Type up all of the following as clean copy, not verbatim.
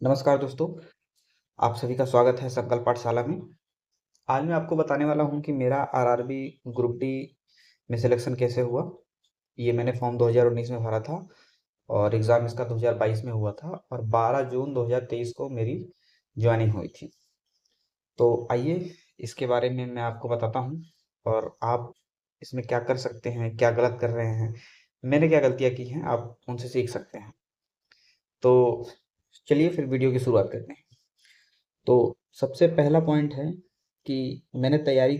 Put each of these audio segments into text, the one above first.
नमस्कार दोस्तों, आप सभी का स्वागत है संकल्प पाठशाला में। आज मैं आपको बताने वाला हूँ कि मेरा आरआरबी ग्रुप डी में सिलेक्शन कैसे हुआ। ये मैंने फॉर्म 2019 में भरा था और एग्ज़ाम इसका 2022 में हुआ था और 12 जून 2023 को मेरी जॉइनिंग हुई थी। तो आइए इसके बारे में मैं आपको बताता हूँ और आप इसमें क्या कर सकते हैं, क्या गलत कर रहे हैं, मैंने क्या गलतियाँ की हैं, आप उनसे सीख सकते हैं। तो चलिए फिर वीडियो की शुरुआत करते हैं। तो सबसे पहला पॉइंट है कि मैंने तैयारी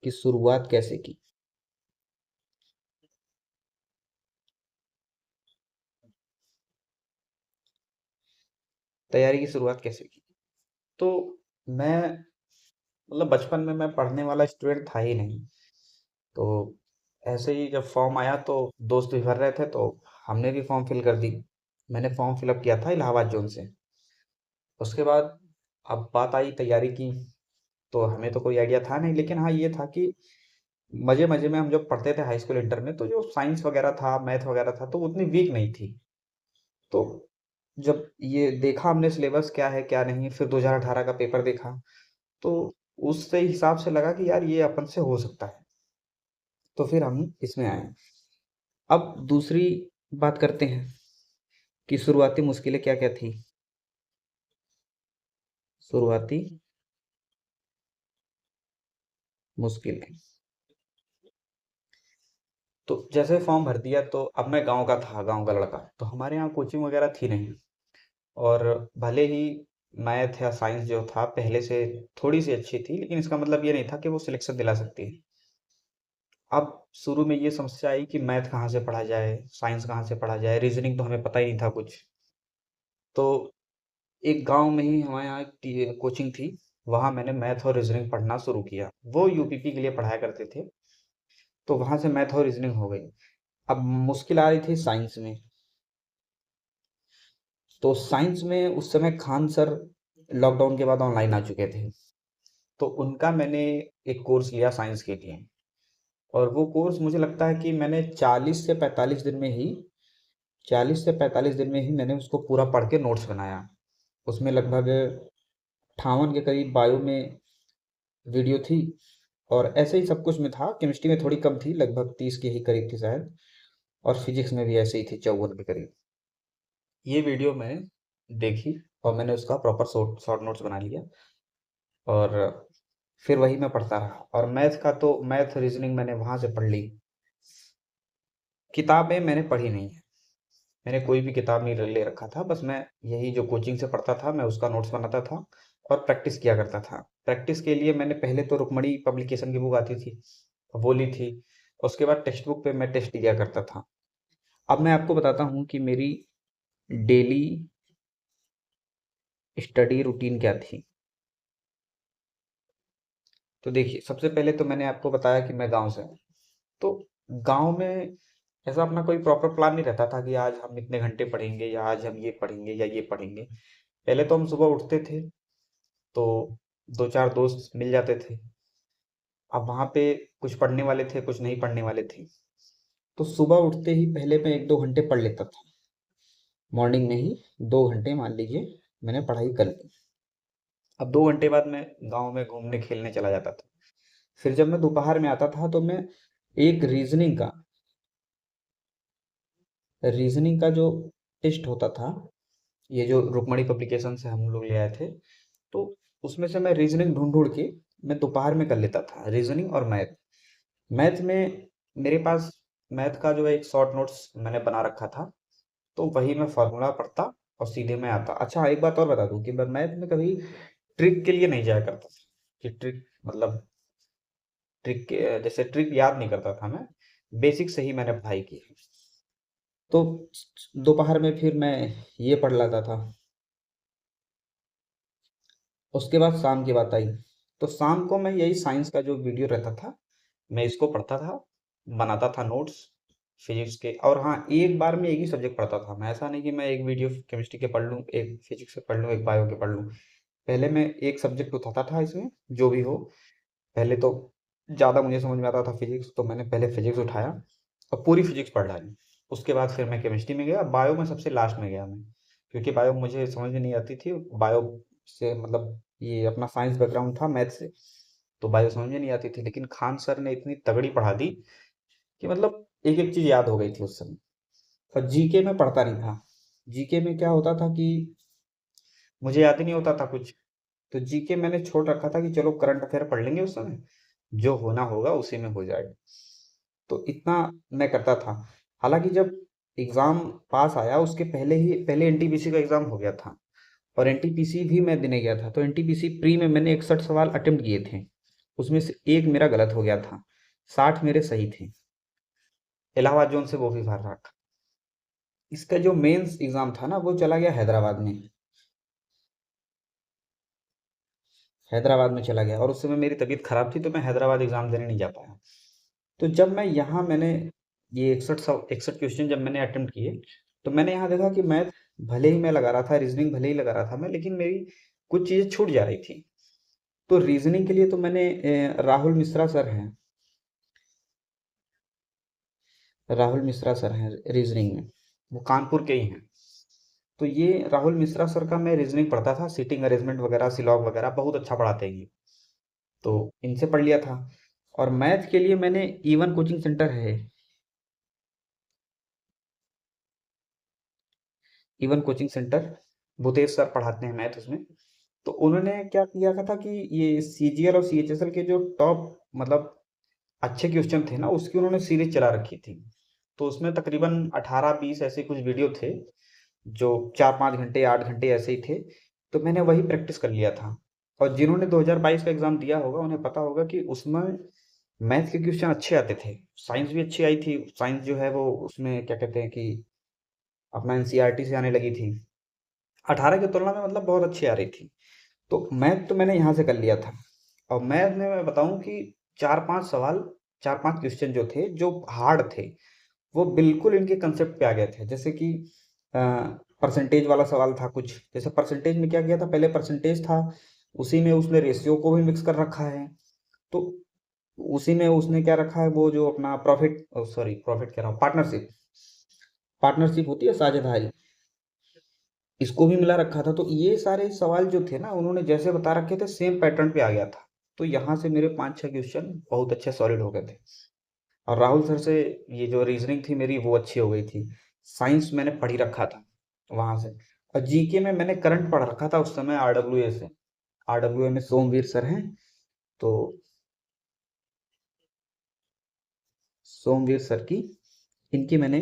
की शुरुआत कैसे की। तैयारी की शुरुआत कैसे की? तो मैं मतलब बचपन में मैं पढ़ने वाला स्टूडेंट था ही नहीं। तो ऐसे ही जब फॉर्म आया तो दोस्त भी भर रहे थे तो हमने भी फॉर्म फिल कर दी। मैंने फॉर्म फिलअप किया था इलाहाबाद जोन से। उसके बाद अब बात आई तैयारी की, तो हमें तो कोई आइडिया था नहीं, लेकिन हाँ ये था कि मजे मजे में हम जब पढ़ते थे हाई स्कूल इंटर में तो जो साइंस वगैरह था, मैथ वगैरह था, तो उतनी वीक नहीं थी। तो जब ये देखा हमने सिलेबस क्या है क्या नहीं, फिर 2018 का पेपर देखा, तो उससे हिसाब से लगा कि यार ये अपन से हो सकता है। तो फिर हम इसमें आए। अब दूसरी बात करते हैं कि शुरुआती मुश्किलें क्या क्या थी। शुरुआती मुश्किलें, तो जैसे फॉर्म भर दिया तो अब मैं गांव का था, गांव का लड़का, तो हमारे यहाँ कोचिंग वगैरह थी नहीं। और भले ही मैथ या साइंस जो था पहले से थोड़ी सी अच्छी थी, लेकिन इसका मतलब ये नहीं था कि वो सिलेक्शन दिला सकती है। अब शुरू में ये समस्या आई कि मैथ कहाँ से पढ़ा जाए, साइंस कहाँ से पढ़ा जाए, रीजनिंग तो हमें पता ही नहीं था कुछ। तो एक गांव में ही हमारे यहाँ एक कोचिंग थी, वहाँ मैंने मैथ और रीजनिंग पढ़ना शुरू किया। वो यूपीपी के लिए पढ़ाया करते थे, तो वहाँ से मैथ और रीजनिंग हो गई। अब मुश्किल आ रही थी साइंस में। तो साइंस में उस समय खान सर लॉकडाउन के बाद ऑनलाइन आ चुके थे, तो उनका मैंने एक कोर्स लिया साइंस के लिए। और वो कोर्स मुझे लगता है कि मैंने 40 से 45 दिन में ही मैंने उसको पूरा पढ़ के नोट्स बनाया। उसमें लगभग 58 के करीब बायो में वीडियो थी, और ऐसे ही सब कुछ में था। केमिस्ट्री में थोड़ी कम थी, लगभग 30 के ही करीब थी शायद, और फिजिक्स में भी ऐसे ही थी 54 के करीब। ये वीडियो मैंने देखी और मैंने उसका प्रॉपर शॉर्ट शॉर्ट नोट्स बना लिया, और फिर वही मैं पढ़ता रहा। और मैथ का तो मैथ रीजनिंग मैंने वहाँ से पढ़ ली। किताबें मैंने पढ़ी नहीं है, मैंने कोई भी किताब नहीं ले रखा था। बस मैं यही जो कोचिंग से पढ़ता था मैं उसका नोट्स बनाता था और प्रैक्टिस किया करता था। प्रैक्टिस के लिए मैंने पहले तो रुक्मणी पब्लिकेशन की बुक आती थी, वो ली थी। उसके बाद टेक्स्ट बुक पे मैं टेस्ट दिया करता था। अब मैं आपको बताता हूँ कि मेरी डेली स्टडी रूटीन क्या थी। तो देखिए, सबसे पहले तो मैंने आपको बताया कि मैं गांव से हूँ। तो गांव में ऐसा अपना कोई प्रॉपर प्लान नहीं रहता था कि आज हम इतने घंटे पढ़ेंगे या आज हम ये पढ़ेंगे या ये पढ़ेंगे। पहले तो हम सुबह उठते थे, तो दो चार दोस्त मिल जाते थे। अब वहाँ पे कुछ पढ़ने वाले थे, कुछ नहीं पढ़ने वाले थे। तो सुबह उठते ही पहले मैं 1-2 घंटे पढ़ लेता था। मॉर्निंग में ही 2 घंटे मान लीजिए मैंने पढ़ाई कर ली। अब 2 घंटे बाद मैं गाँव में घूमने खेलने चला जाता था। फिर जब मैं दोपहर में आता था तो मैं एक रीजनिंग का जो टेस्ट होता था, ये जो रुक्मणी पब्लिकेशन से हम लोग ले आए थे, तो उसमें से मैं रीजनिंग ढूंढ ढूंढ के मैं दोपहर में कर लेता था, रीजनिंग और मैथ। मैथ में मेरे पास मैथ का जो है एक शॉर्ट नोट्स मैंने बना रखा था, तो वही मैं फार्मूला पढ़ता और सीधे मैं आता। अच्छा, एक बात और बता दूं कि मैं मैथ में कभी ट्रिक के लिए नहीं जाया करता था, कि ट्रिक मतलब ट्रिक के जैसे ट्रिक याद नहीं करता था मैं, बेसिक से ही मैंने पढ़ाई की है। तो दोपहर में फिर मैं ये पढ़ लेता था। उसके बाद शाम की बात आई, तो शाम को मैं यही साइंस का जो वीडियो रहता था मैं इसको पढ़ता था, बनाता था नोट्स फिजिक्स के। और हाँ, एक बार में एक ही सब्जेक्ट पढ़ता था मैं, ऐसा नहीं कि मैं एक वीडियो केमिस्ट्री के पढ़ लूँ, एक फिजिक्स के पढ़ लूँ, एक बायो के पढ़ लूँ। पहले मैं एक सब्जेक्ट उठाता था इसमें, जो भी हो। पहले तो ज़्यादा मुझे समझ में आता था फिजिक्स, तो मैंने पहले फिजिक्स उठाया और पूरी फिजिक्स पढ़ डाली। उसके बाद फिर मैं केमिस्ट्री में गया, बायो में सबसे लास्ट में गया मैं, क्योंकि बायो मुझे समझ में नहीं आती थी। बायो से मतलब ये अपना साइंस बैकग्राउंड था मैथ से, तो बायो समझ में नहीं आती थी, लेकिन खान सर ने इतनी तगड़ी पढ़ा दी कि मतलब एक एक चीज याद हो गई थी उस समय। और जीके में पढ़ता नहीं था। जीके में क्या होता था कि मुझे याद ही नहीं होता था कुछ, तो जीके मैंने छोड़ रखा था कि चलो करंट अफेयर पढ़ लेंगे उस समय, जो होना होगा उसी में हो जाएगा। तो इतना मैं करता था। हालांकि जब एग्जाम पास आया उसके पहले एनटीपीसी का एग्जाम हो गया था, और एनटीपीसी भी मैं देने गया था। तो एनटीपीसी प्री में मैंने 61 सवाल अटेम्प्ट किए थे, उसमें से एक मेरा गलत हो गया था, 60 मेरे सही थे। इलाहाबाद जोन से वो भी बाहर रखा। इसका जो मेंस एग्जाम था ना वो चला गया हैदराबाद में। हैदराबाद में चला गया, और उस समय मेरी तबीयत खराब थी तो मैं हैदराबाद एग्जाम देने नहीं जा पाया। तो जब मैं यहाँ मैंने ये 61 क्वेश्चन जब मैंने अटेम्प्ट किए, तो मैंने यहाँ देखा कि मैथ भले ही मैं लगा रहा था, रीजनिंग भले ही लगा रहा था मैं, लेकिन मेरी कुछ चीजें छूट जा रही थी। तो रीजनिंग के लिए तो मैंने राहुल मिश्रा सर हैं, राहुल मिश्रा सर हैं रीजनिंग में, वो कानपुर के ही हैं। तो ये राहुल मिश्रा सर का मैं रीजनिंग पढ़ता था, सीटिंग अरेंजमेंट वगैरह, सिलॉग वगैरह बहुत अच्छा पढ़ाते हैं ये। तो इनसे पढ़ लिया था। और मैथ के लिए मैंने इवन कोचिंग सेंटर है, even coaching centre, Bhutesh sir पढ़ाते हैं मैथ उसमें। तो उन्होंने क्या किया था कि ये सीजीएल और सीएचएसएल के जो टॉप मतलब अच्छे क्वेश्चन थे ना, उसकी उन्होंने सीरीज चला रखी थी। तो उसमें तकरीबन 18-20 ऐसे कुछ वीडियो थे, जो 4-5 घंटे 8 घंटे ऐसे ही थे। तो मैंने वही प्रैक्टिस कर लिया था। और जिन्होंने 2022 का एग्जाम दिया होगा उन्हें पता होगा कि उसमें मैथ के क्वेश्चन अच्छे आते थे, साइंस भी अच्छी आई थी। साइंस जो है वो उसमें क्या कहते हैं कि अपना एनसीईआरटी से आने लगी थी, 18 की तुलना में मतलब बहुत अच्छी आ रही थी। तो मैथ तो मैंने यहाँ से कर लिया था। और मैथ में मैं बताऊं कि 4-5 सवाल, 4-5 क्वेश्चन जो थे जो हार्ड थे, वो बिल्कुल इनके कंसेप्ट पे आ गए थे। जैसे कि परसेंटेज वाला सवाल था कुछ, जैसे परसेंटेज में क्या किया था, पहले परसेंटेज था, उसी में उसने रेशियो को भी मिक्स कर रखा है। तो उसी में उसने क्या रखा है, वो जो अपना प्रॉफिट, सॉरी प्रॉफिट कह रहा हूँ, पार्टनरशिप, पार्टनरशिप होती है साझेदारी, इसको भी मिला रखा था। तो ये सारे सवाल जो थे ना उन्होंने जैसे बता रखे थे सेम पैटर्न पे आ गया था। तो यहाँ से मेरे 5-6 क्वेश्चन बहुत अच्छे सॉलिड हो गए थे। और राहुल सर से ये जो रीजनिंग थी मेरी वो अच्छी हो गई थी। साइंस मैंने पढ़ ही रखा था वहां से। और जीके में मैंने करंट पढ़ रखा था उस समय आरडब्ल्यूए से। आरडब्ल्यूए में सोमवीर सर हैं, तो सोमवीर सर की, इनकी मैंने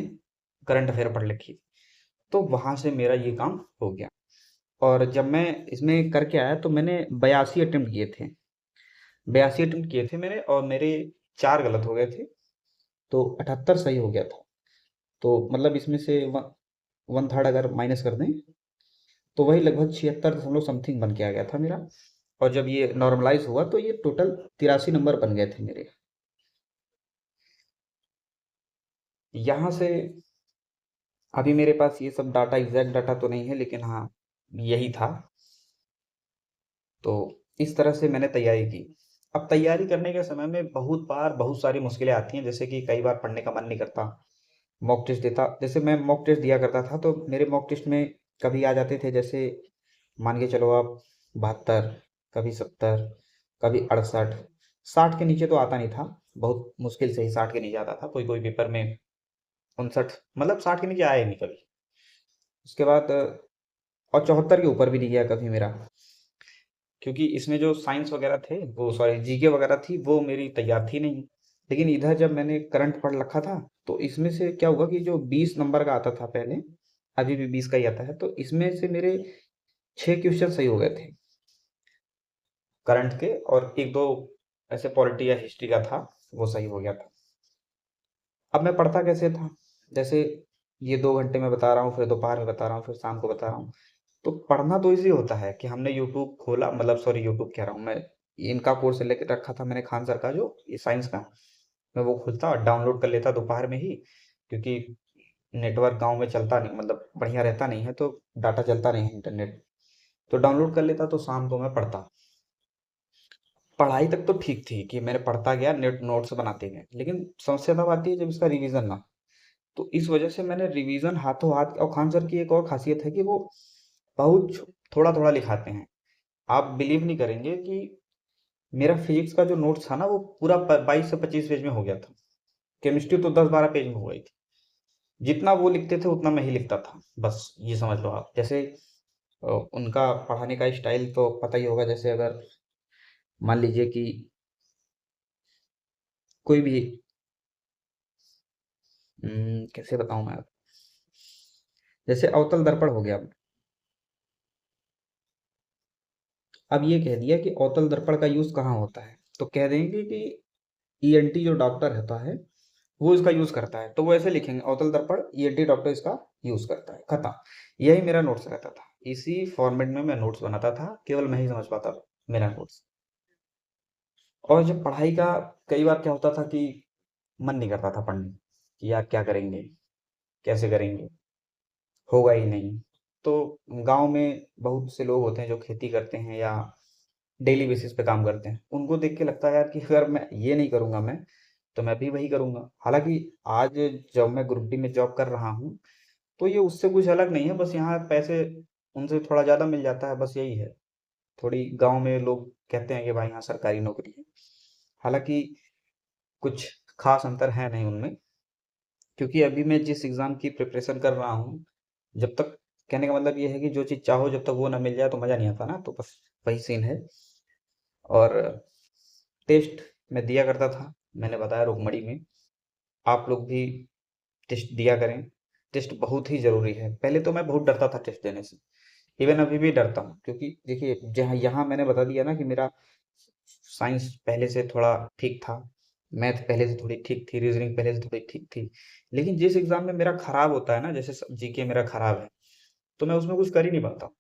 करंट अफेयर पढ़ रखी थी। तो वहां से मेरा ये काम हो गया। और जब मैं इसमें करके आया तो मैंने 82 अटेम्प्ट किए थे, 82 अटेम्प्ट किए थे मैंने, और मेरे 4 गलत हो गए थे, तो 78 सही हो गया था। तो मतलब इसमें से वन थर्ड अगर माइनस कर दें तो वही लगभग 76 दशमलव समथिंग बन के आ गया था मेरा। और जब ये नॉर्मलाइज हुआ तो ये टोटल 83 नंबर बन गए थे मेरे। यहाँ से अभी मेरे पास ये सब डाटा, एग्जैक्ट डाटा तो नहीं है, लेकिन हाँ यही था। तो इस तरह से मैंने तैयारी की। अब तैयारी करने के समय में बहुत बार बहुत सारी मुश्किलें आती हैं, जैसे कि कई बार पढ़ने का मन नहीं करता। मॉक टेस्ट देता, जैसे मैं मॉक टेस्ट दिया करता था, तो मेरे मॉक टेस्ट में कभी आ जाते थे, जैसे मान के चलो आप 72, कभी 70, कभी 68, 60 के नीचे तो आता नहीं था। बहुत मुश्किल से ही 60 के नीचे आता था, कोई कोई पेपर में 59, मतलब 60 के नीचे आया ही नहीं कभी। उसके बाद और 74 के ऊपर भी नहीं गया कभी मेरा, क्योंकि इसमें जो साइंस वगैरह थे, वो सॉरी जीके वगैरह थी, वो मेरी तैयार थी नहीं। लेकिन इधर जब मैंने करंट पढ़ रखा था, तो इसमें से क्या हुआ कि जो 20 नंबर का आता था पहले, अभी भी 20 का ही आता है, तो इसमें से मेरे 6 क्वेश्चन सही हो गए थे करंट के, और एक दो ऐसे पॉलिटी या हिस्ट्री का था, वो सही हो गया था। अब मैं पढ़ता कैसे था, जैसे ये 2 घंटे में बता रहा हूँ, फिर दोपहर में बता रहा हूँ, फिर शाम को बता रहा हूँ। तो पढ़ना तो इजी होता है कि हमने यूट्यूब खोला, मतलब सॉरी यूट्यूब कह रहा हूँ मैं, इनका कोर्स लेके रखा था मैंने, खान सर का जो ये साइंस का, मैं वो खोलता और डाउनलोड कर लेता दोपहर में ही, क्योंकि नेटवर्क गांव में चलता नहीं, मतलब बढ़िया रहता नहीं है, तो डाटा चलता नहीं है इंटरनेट, तो डाउनलोड कर लेता, तो शाम को मैं पढ़ता। पढ़ाई तक तो ठीक थी कि मैंने पढ़ता गया, नेट नोट्स बनाते गए, लेकिन समस्या तब आती है जब इसका रिवीजन ना, तो इस वजह से मैंने रिवीजन हाथों हाथ। और खान सर की एक और खासियत है कि वो बहुत थोड़ा थोड़ा लिखाते हैं। आप बिलीव नहीं करेंगे कि मेरा फिजिक्स का जो नोट्स था ना वो पूरा 22 से 25 पेज में हो गया था। केमिस्ट्री तो 10-12 पेज में हो गई थी। जितना वो लिखते थे उतना मैं ही लिखता था, बस ये समझ लो आप। जैसे उनका पढ़ाने का स्टाइल तो पता ही होगा। जैसे अगर मान लीजिए कि कोई भी कैसे बताऊं मैं। जैसे अवतल दर्पण हो गया। अब ये कह दिया कि अवतल दर्पण का यूज कहाँ होता है, तो कह देंगे कि ईएनटी जो डॉक्टर होता है वो इसका यूज करता है। तो वो ऐसे लिखेंगे, अवतल दर्पण ईएनटी डॉक्टर इसका यूज करता है, खत्म। यही मेरा नोट्स रहता था। इसी फॉर्मेट में मैं नोट्स बनाता था, केवल मैं ही समझ पाता था मेरा नोट्स। और जब पढ़ाई का कई बार क्या होता था कि मन नहीं करता था पढ़ने कि यार क्या करेंगे, कैसे करेंगे, होगा ही नहीं। तो गांव में बहुत से लोग होते हैं जो खेती करते हैं या डेली बेसिस पे काम करते हैं। उनको देख के लगता है यार कि अगर मैं ये नहीं करूंगा मैं, तो मैं भी वही करूंगा। हालांकि आज जब मैं ग्रुप डी में जॉब कर रहा हूँ तो ये उससे कुछ अलग नहीं है। बस यहाँ पैसे उनसे थोड़ा ज़्यादा मिल जाता है, बस यही है। थोड़ी गांव में लोग कहते हैं कि भाई यहाँ सरकारी नौकरी है। हालांकि कुछ खास अंतर है नहीं उनमें। क्योंकि अभी मैं जिस एग्ज़ाम की प्रिपरेशन कर रहा हूँ, जब तक, कहने का मतलब ये है कि जो चीज़ चाहो जब तक वो ना मिल जाए तो मज़ा नहीं आता ना, तो बस वही सीन है। और टेस्ट मैं दिया करता था, मैंने बताया रुक्मणी में। आप लोग भी टेस्ट दिया करें। टेस्ट बहुत ही ज़रूरी है। पहले तो मैं बहुत डरता था टेस्ट देने से। इवन अभी भी डरता हूँ, क्योंकि देखिए जहाँ यहाँ मैंने बता दिया ना कि मेरा साइंस पहले से थोड़ा ठीक था, मैथ पहले से थोड़ी ठीक थी, रीजनिंग पहले से थोड़ी ठीक थी। लेकिन जिस एग्जाम में मेरा खराब होता है ना, जैसे जीके मेरा खराब है, तो मैं उसमें कुछ कर ही नहीं पाता।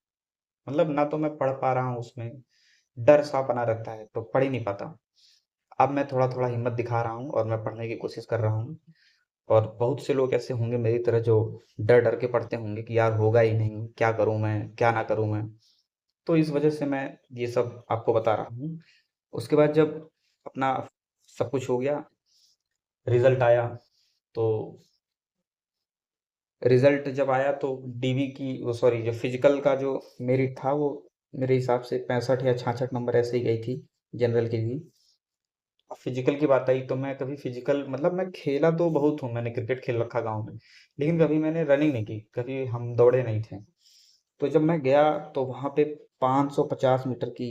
मतलब ना तो मैं पढ़ पा रहा हूँ उसमें, डर सा बना रहता है तो पढ़ ही नहीं पाता। अब मैं थोड़ा थोड़ा हिम्मत दिखा रहा हूँ और मैं पढ़ने की कोशिश कर रहा हूँ। और बहुत से लोग ऐसे होंगे मेरी तरह जो डर डर के पढ़ते होंगे कि यार होगा ही नहीं, क्या करूं मैं, क्या ना करूं मैं। तो इस वजह से मैं ये सब आपको बता रहा हूँ। उसके बाद जब अपना सब कुछ हो गया, रिजल्ट आया, तो रिजल्ट जब आया तो डीवी की वो, सॉरी, जो फिजिकल का जो मेरिट था वो मेरे हिसाब से 65 या 66 नंबर ऐसे ही गई थी, जनरल की भी। अब फिजिकल की बात आई तो मैं कभी फिजिकल, मतलब मैं खेला तो बहुत हूँ, मैंने क्रिकेट खेल रखा गाँव में, लेकिन कभी मैंने रनिंग नहीं की, कभी हम दौड़े नहीं थे। तो जब मैं गया तो वहाँ पे 550 मीटर की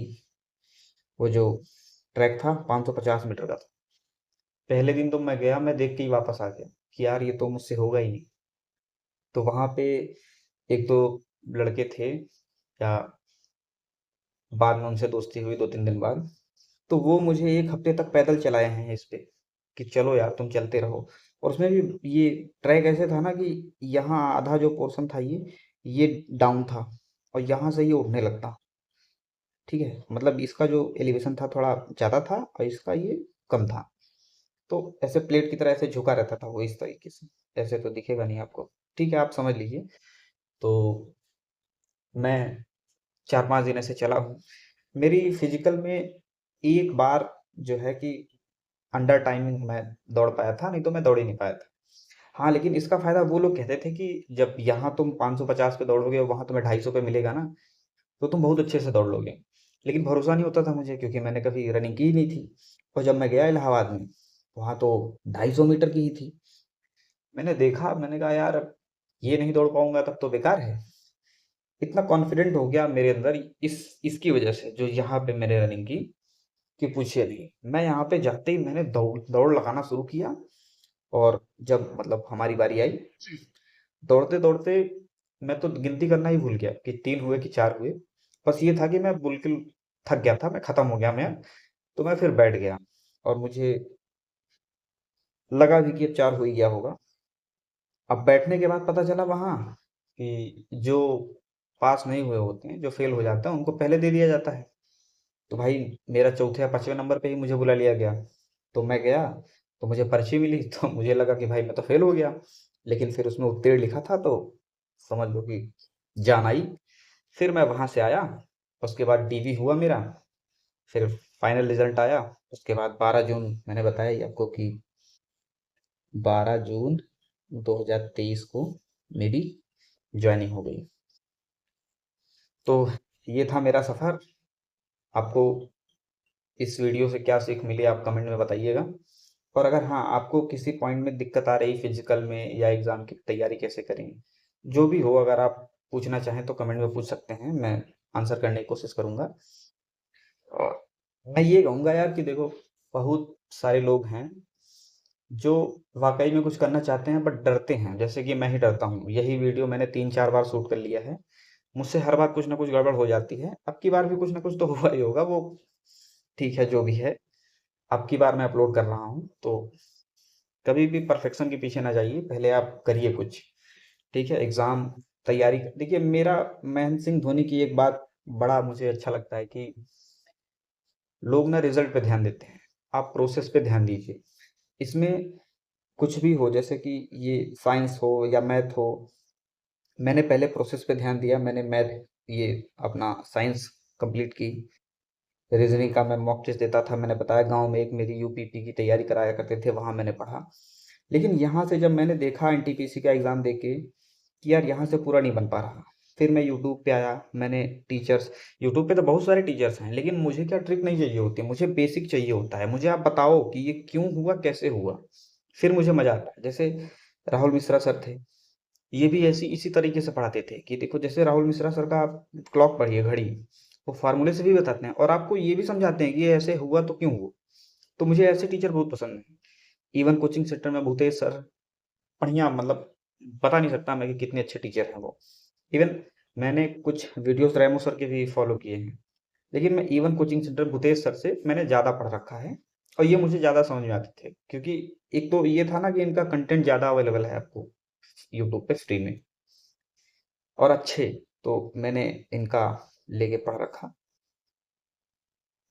वो जो ट्रैक था, 550 मीटर का था। पहले दिन तो मैं गया, मैं देख के ही वापस आ गया कि यार ये तो मुझसे होगा ही नहीं। तो वहाँ पे एक दो लड़के थे, या बाद में उनसे दोस्ती हुई 2-3 दिन बाद। तो वो मुझे 1 हफ्ते तक पैदल चलाए हैं इस पे, कि चलो यार तुम चलते रहो। और उसमें भी ये ट्रैक ऐसे था ना कि यहाँ आधा जो पोर्शन था ये डाउन था, और यहाँ से ये उठने लगता। ठीक है, मतलब इसका जो एलिवेशन था थोड़ा ज़्यादा था और इसका ये कम था। तो ऐसे प्लेट की तरह ऐसे झुका रहता था वो, इस तरीके से। ऐसे तो दिखेगा नहीं आपको, ठीक है, आप समझ लीजिए। तो मैं 4-5 दिन ऐसे चला हूँ। मेरी फिजिकल में एक बार जो है कि अंडर टाइमिंग मैं दौड़ पाया था, नहीं तो मैं दौड़ ही नहीं पाया था। हाँ, लेकिन इसका फायदा वो लोग कहते थे कि जब यहाँ तुम 550 पे दौड़ोगे और वहां तुम्हें 250 पे मिलेगा ना, तो तुम बहुत अच्छे से दौड़ लोगे। लेकिन भरोसा नहीं होता था मुझे, क्योंकि मैंने कभी रनिंग की ही नहीं थी। और जब मैं गया इलाहाबाद में, वहां तो 250 मीटर की ही थी। मैंने देखा, मैंने कहा यार अब ये नहीं दौड़ पाऊंगा तब तो बेकार है। इतना कॉन्फिडेंट हो गया मेरे अंदर इस इसकी वजह से, जो यहाँ पे मैंने रनिंग की, कि पूछिए नहीं। मैं यहाँ पे जाते ही मैंने दौड़ दौड़ लगाना शुरू किया। और जब मतलब हमारी बारी आई, दौड़ते दौड़ते मैं तो गिनती करना ही भूल गया कि 3 हुए कि 4 हुए। बस ये था कि मैं बिल्कुल थक गया था, मैं खत्म हो गया मैं। तो मैं फिर बैठ गया, और मुझे लगा भी कि अब 4 हो ही गया होगा। अब बैठने के बाद पता चला वहां कि जो पास नहीं हुए होते हैं, जो फेल हो जाते हैं, उनको पहले दे दिया जाता है। तो भाई मेरा चौथे या 5वें नंबर पे ही मुझे बुला लिया गया। तो मैं गया, तो मुझे पर्ची मिली तो मुझे लगा कि भाई मैं तो फेल हो गया। लेकिन फिर उसमें उत्तीर्ण लिखा था, तो समझ लो कि जान आई। फिर मैं वहां से आया, उसके बाद डीवी हुआ मेरा। फिर फाइनल रिजल्ट आया। उसके बाद 12 जून, मैंने बताया ही आपको कि 12 जून 2023 को मेरी ज्वाइनिंग हो गई। तो ये था मेरा सफ़र। आपको इस वीडियो से क्या सीख मिली आप कमेंट में बताइएगा। और अगर हाँ, आपको किसी पॉइंट में दिक्कत आ रही फिजिकल में या एग्ज़ाम की तैयारी कैसे करें, जो भी हो, अगर आप पूछना चाहें तो कमेंट में पूछ सकते हैं, मैं आंसर करने की कोशिश करूँगा। और मैं ये कहूँगा यार कि देखो, बहुत सारे लोग हैं जो वाकई में कुछ करना चाहते हैं बट डरते हैं, जैसे कि मैं ही डरता हूँ। यही वीडियो मैंने 3-4 बार शूट कर लिया है। मुझसे हर बार कुछ ना कुछ गड़बड़ हो जाती है। अब की बार भी कुछ ना कुछ तो हुआ ही होगा, वो ठीक है जो भी है। अब की बार मैं अपलोड कर रहा हूँ, तो कभी भी परफेक्शन के पीछे ना जाइए, पहले आप करिए कुछ। ठीक है, एग्ज़ाम तैयारी देखिए, मेरा महेंद्र सिंह धोनी की एक बात बड़ा मुझे अच्छा लगता है कि लोग ना रिजल्ट पे ध्यान देते हैं, आप प्रोसेस पे ध्यान दीजिए। इसमें कुछ भी हो, जैसे कि ये साइंस हो या मैथ हो, मैंने पहले प्रोसेस पे ध्यान दिया। मैंने मैथ, ये अपना साइंस कंप्लीट की। रीजनिंग का मैं मॉक टेस्ट देता था, मैंने बताया गांव में एक मेरी यूपीपी की तैयारी कराया करते थे, वहां मैंने पढ़ा। लेकिन यहाँ से जब मैंने देखा एनटीपीसी का एग्ज़ाम देके कि यार यहाँ से पूरा नहीं बन पा रहा, फिर मैं यूट्यूब पे आया। मैंने टीचर्स, यूट्यूब पे तो बहुत सारे टीचर्स हैं, लेकिन मुझे क्या ट्रिक नहीं चाहिए होती, मुझे बेसिक चाहिए होता है। मुझे आप बताओ कि ये क्यों हुआ, कैसे हुआ, फिर मुझे मज़ा आता है। जैसे राहुल मिश्रा सर थे, ये भी ऐसी इसी तरीके से पढ़ाते थे कि देखो, जैसे राहुल मिश्रा सर का आप क्लॉक पढ़िए, घड़ी, वो फार्मूले से भी बताते हैं और आपको ये भी समझाते हैं कि ये ऐसे हुआ तो क्यों हुआ। तो मुझे ऐसे टीचर बहुत पसंद हैं। इवन कोचिंग सेंटर में भूतेश सर, बढ़िया, मतलब बता नहीं सकता मैं कि कितने अच्छे टीचर हैं वो। इवन मैंने कुछ वीडियोस रैमो सर के भी फॉलो किए हैं, लेकिन मैं even coaching centre Bhutesh sir से मैंने ज़्यादा पढ़ रखा है। और ये मुझे ज़्यादा समझ में आते थे, क्योंकि एक तो ये था ना कि इनका कंटेंट ज़्यादा अवेलेबल है आपको यूट्यूब पे फ्री में और अच्छे, तो मैंने इनका लेके पढ़ रखा।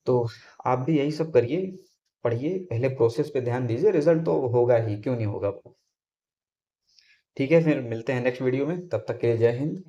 तो आप भी यही सब करिए, पढ़िए, पहले प्रोसेस पे ध्यान दीजिए, रिजल्ट तो होगा ही, क्यों नहीं होगा। ठीक है, फिर मिलते हैं नेक्स्ट वीडियो में, तब तक के लिए जय हिंद।